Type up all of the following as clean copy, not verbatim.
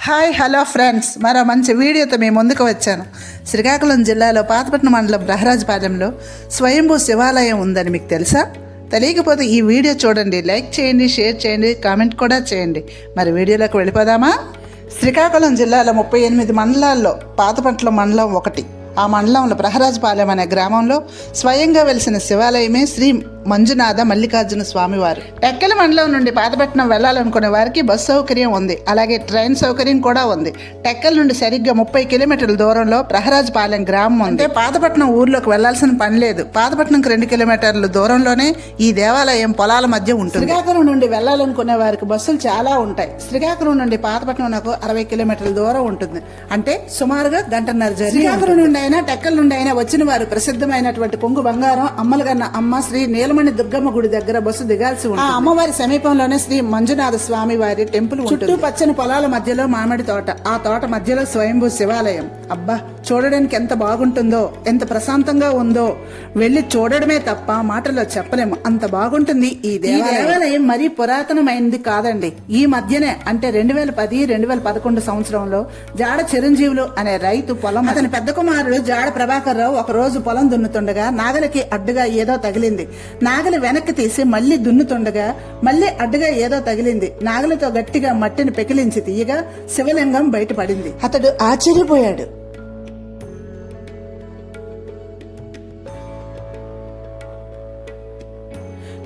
Hi hello friends, మరో మంచి వీడియోతో మేము ముందుకు వచ్చాను. శ్రీకాకుళం జిల్లాలో పాతపట్నం మండలం బ్రహ్మరాజపాలెంలో స్వయంభూ శివాలయం ఉందని మీకు తెలుసా? తెలియకపోతే ఈ వీడియో చూడండి, లైక్ చేయండి, షేర్ చేయండి, కామెంట్ కూడా చేయండి. మరి వీడియోలోకి వెళ్ళిపోదామా? శ్రీకాకుళం జిల్లాలో 38 మండలాల్లో పాతపట్నం మండలం ఒకటి. ఆ మండలంలో బ్రహ్మరాజపాలెం అనే గ్రామంలో స్వయంగా వెలిసిన శివాలయమే శ్రీ మంజునాథ మల్లికార్జున స్వామివారు. టెక్కల మండలం నుండి పాతపట్నం వెళ్లాలనుకునే వారికి బస్సు సౌకర్యం ఉంది, అలాగే ట్రైన్ సౌకర్యం కూడా ఉంది. టెక్కల నుండి సరిగ్గా 30 కిలోమీటర్ల దూరంలో బ్రహ్మరాజపాలెం గ్రామం ఉంది. పాతపట్నం ఊర్లోకి వెళ్లాల్సిన పని లేదు. పాతపట్నంకి 2 కిలోమీటర్ల దూరంలోనే ఈ దేవాలయం పొలాల మధ్య ఉంటుంది. శ్రీకాకుళం నుండి వెళ్లాలనుకునే వారికి బస్సులు చాలా ఉంటాయి. శ్రీకాకుళం నుండి పాతపట్నం నాకు 60 కిలోమీటర్ల దూరం ఉంటుంది, అంటే సుమారుగా గంటన్నర జర్నీ. శ్రీకాకుళం నుండి అయినా టెక్కల నుండి అయినా వచ్చిన వారు ప్రసిద్ధమైనటువంటి కొంగు బంగారం అమ్మలగన్న అమ్మ శ్రీ నీలమణి దుర్గమ్మ గుడి దగ్గర బస్సు దిగాల్సి ఉంటుంది. ఆ అమ్మవారి సమీపంలోనే శ్రీ మంజునాథ స్వామి వారి టెంపుల్ ఉంటుంది. చుట్టూ పచ్చని పొలాల మధ్యలో మామిడి తోట, ఆ తోట మధ్యలో స్వయంభూ శివాలయం. అబ్బా, చూడడానికి ఎంత బాగుంటుందో, ఎంత ప్రశాంతంగా ఉందో. వెళ్లి చూడడమే తప్ప మాటల్లో చెప్పలేము, అంత బాగుంటుంది ఈ దేవాలయం. మరీ పురాతనమైనది కాదండి. ఈ మధ్యనే అంటే 2010-2011 సంవత్సరంలో జాడ చిరంజీవులు అనే రైతు పొలం, అతని పెద్ద కుమారుడు జాడ ప్రభాకర్ రావు ఒక రోజు పొలం దున్నుతుండగా నాగలికి అడ్డుగా ఏదో తగిలింది. నాగలి వెనక్కి తీసి మళ్లీ దున్నుతుండగా మళ్లీ అడ్డుగా ఏదో తగిలింది. నాగలితో గట్టిగా మట్టిని పెకిలించి తీయగా శివలింగం బయటపడింది. అతడు ఆశ్చర్యపోయాడు.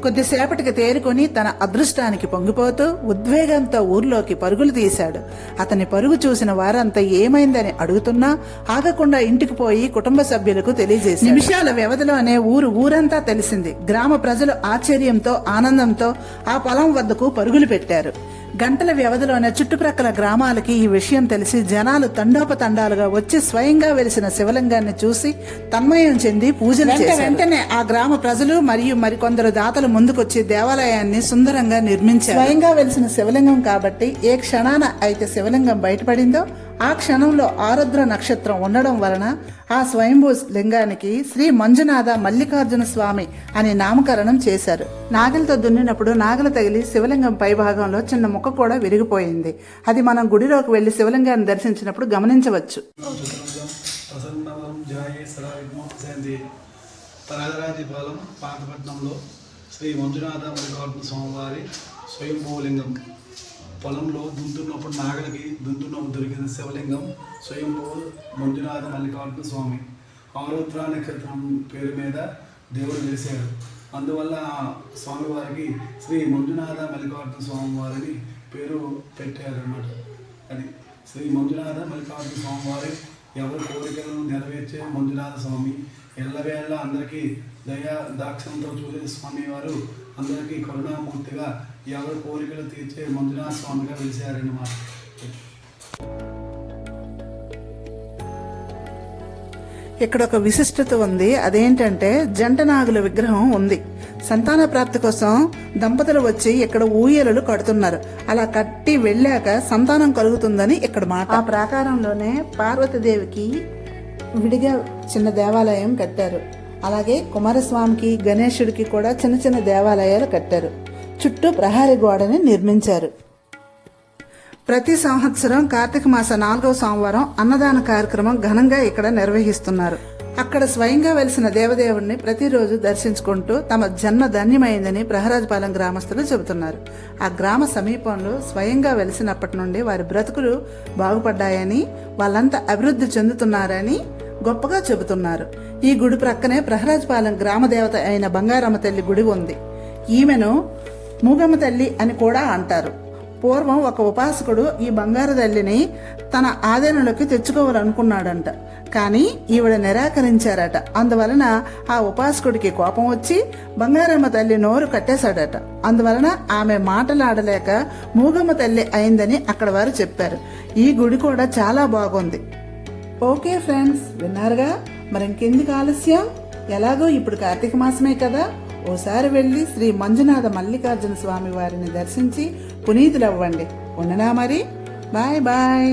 కొద్దిసేపటికి తేరుకొని తన అదృష్టానికి పొంగిపోతూ ఉద్వేగంతో ఊర్లోకి పరుగులు తీశాడు. అతని పరుగు చూసిన వారంతా ఏమైందని అడుగుతున్నా ఆగకుండా ఇంటికి పోయి కుటుంబ సభ్యులకు తెలియజేసి నిమిషాల వ్యవధిలోనే ఊరంతా తెలిసింది. గ్రామ ప్రజలు ఆశ్చర్యంతో ఆనందంతో ఆ పొలం వద్దకు పరుగులు పెట్టారు. గంటల వ్యవధిలోనే చుట్టుప్రక్కల గ్రామాలకి ఈ విషయం తెలిసి జనాలు తండోపతండాలుగా వచ్చి స్వయంగా వెలిసిన శివలింగాన్ని చూసి తన్మయం చెంది పూజలు చేశారు. వెంటనే ఆ గ్రామ ప్రజలు మరియు మరికొందరు దాతలు ముందుకొచ్చి దేవాలయాన్ని సుందరంగా నిర్మించారు. స్వయంగా వెలిసిన శివలింగం కాబట్టి ఏ క్షణాన అయితే శివలింగం బయటపడిందో ఆ క్షణంలో ఆరుద్ర నక్షత్రం ఉండడం వలన ఆ స్వయంభూ లింగానికి శ్రీ మంజునాథ మల్లికార్జున స్వామి అని నామకరణం చేశారు. నాగలితో దున్నినప్పుడు నాగలి తగిలి శివలింగం పై భాగంలో చిన్న ముక్క కూడా విరిగిపోయింది. అది మనం గుడిలోకి వెళ్లి శివలింగాన్ని దర్శించినప్పుడు గమనించవచ్చు. పాతపట్నంలో శ్రీ మంజునాథ మల్లికార్జున స్వామివారి స్వయంభూలింగం పొలంలో దున్నుతున్నప్పుడు నాగలికి దున్నుతున్నప్పుడు దొరికిన శివలింగం స్వయంభూ మంజునాథ మల్లికార్జున స్వామి. ఆరుద్ర నక్షత్రం పేరు మీద దేవుడు వెలిశాడు. అందువల్ల స్వామివారికి శ్రీ మంజునాథ మల్లికార్జున స్వామివారిని పేరు పెట్టారన్నమాట. అది శ్రీ మంజునాథ మల్లికార్జున స్వామివారి ఎవరి కోరికలను నెరవేర్చే మంజునాథ స్వామి. ఎల్లవేళ అందరికీ దయా దాక్షంతో చూసే స్వామివారు అందరికీ కరుణామూర్తిగా ఎవరి కోరికలు తీర్చే మంజునాథ స్వామిగా వెలిసారన్నమాట. ఇక్కడ ఒక విశిష్టత ఉంది. అదేంటంటే జంట నాగుల విగ్రహం ఉంది. సంతాన ప్రాప్తి కోసం దంపతులు వచ్చి ఇక్కడ ఊయలలు కడుతున్నారు. అలా కట్టి వెళ్ళాక సంతానం కలుగుతుందని ఇక్కడ మాట. ఆ ప్రాకారంలోనే పార్వతీదేవికి విడిగా చిన్న దేవాలయం కట్టారు. అలాగే కుమారస్వామికి, గణేశుడికి కూడా చిన్న చిన్న దేవాలయాలు కట్టారు. చుట్టూ ప్రహారీ గోడని నిర్మించారు. ప్రతి సంవత్సరం కార్తీక మాస 4వ సోమవారం అన్నదాన కార్యక్రమం ఘనంగా ఇక్కడ నిర్వహిస్తున్నారు. అక్కడ స్వయంగా వెలిసిన దేవదేవుడిని ప్రతిరోజు దర్శించుకుంటూ తమ జన్మ ధన్యమైందని బ్రహ్మరాజపాలెం గ్రామస్తులు చెబుతున్నారు. ఆ గ్రామ సమీపంలో స్వయంగా వెలిసినప్పటి నుండి వారి బ్రతుకులు బాగుపడ్డాయని, వాళ్ళంతా అభివృద్ధి చెందుతున్నారని గొప్పగా చెబుతున్నారు. ఈ గుడి ప్రక్కనే బ్రహ్మరాజపాలెం గ్రామ దేవత అయిన బంగారమ్మ తల్లి గుడి ఉంది. ఈమెను మూగమ్మ తల్లి అని కూడా అంటారు. పూర్వం ఒక ఉపాసకుడు ఈ బంగారు తల్లిని తన ఆధీనంలోకి తెచ్చుకోవాలనుకున్నాడంట. కానీ ఈవిడ నిరాకరించారట. అందువలన ఆ ఉపాసకుడికి కోపం వచ్చి బంగారమ్మ తల్లి నోరు కట్టేశాడట. అందువలన ఆమె మాటలాడలేక మూగమ్మ తల్లి అయిందని అక్కడ వారు చెప్పారు. ఈ గుడి కూడా చాలా బాగుంది. ఓకే ఫ్రెండ్స్, విన్నారుగా? మరి ఇంకెందుకు ఆలస్యం? ఎలాగో ఇప్పుడు కార్తీక మాసమే కదా, ఓసారి వెళ్ళి శ్రీ మంజునాథ మల్లికార్జున స్వామి వారిని దర్శించి పునీతులవ్వండి. ఉండనా మరి? Bye bye.